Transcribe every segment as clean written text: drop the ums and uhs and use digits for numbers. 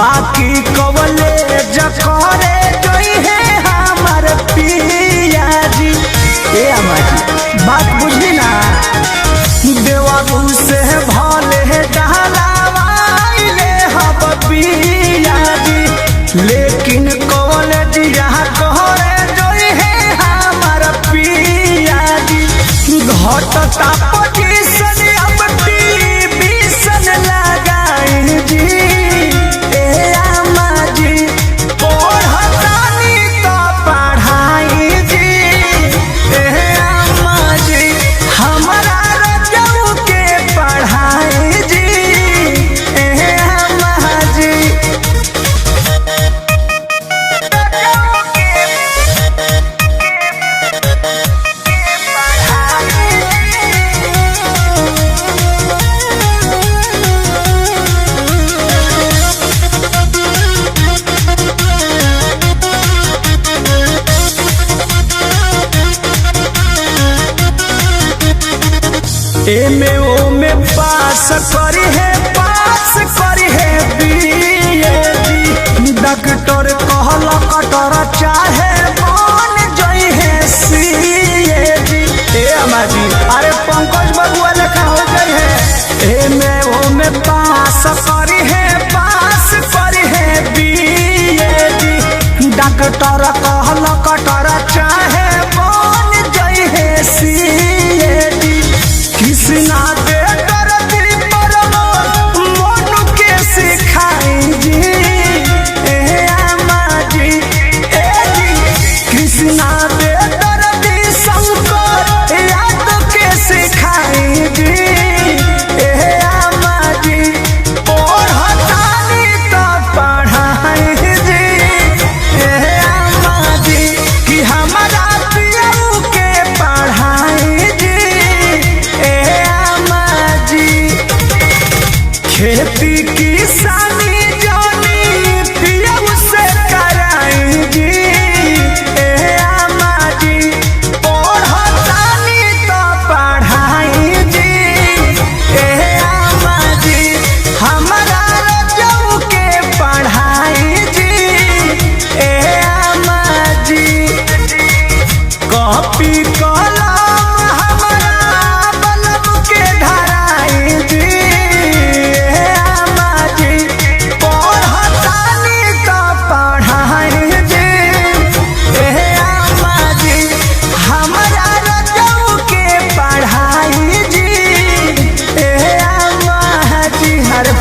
बाकी कवले जकरे गई है हमार पिया जी। ए हमारी बात बुझी ना, देवाबू से भले डहलावाइले हब पिया जी, लेकिन कवले जिया कहरे गई है हमार पिया जी। घटता पोजीशन अब टीवीशन लगाई जी। ए अम्मा जी पढ़तानी तो पढ़ाई जी। ए अम्मा जी हमारा रजऊ के पढ़ाई जी। ए अम्मा जी एमे ओमे पास करी है, पास करी है बीएडी। डॉक्टर कहला कटर चाहे बन जई है सीएडी। ए अम्माजी अरे पंकज बबुआ लेखा हो गई है। एमे ओमे पास करी है, पास करी है बीएडी। डॉक्टर कहला कटर चाहे बन जई है सीएडी। कृष्णा दे करती परमो मोनू के सिखाई जी। ए अम्मा जी ए जी कृष्णा दे करती शंकर याद के सिखाई जी। ए अम्मा जी पढ़तानी तो पढ़ाई जी। ए अम्मा जी कि हमारा पियऊ के पढ़ाई जी। खेती किसानी जानी पियऊ से कराई जी। ए अम्मा जी पढ़तानी तो पढ़ाई जी। ए अम्मा जी हमारा रजऊ के पढ़ाई जी। ए अम्मा जी कॉपी कलम हमारा बलम के धराई जी।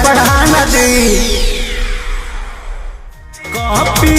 पढ़ाना दी कॉपी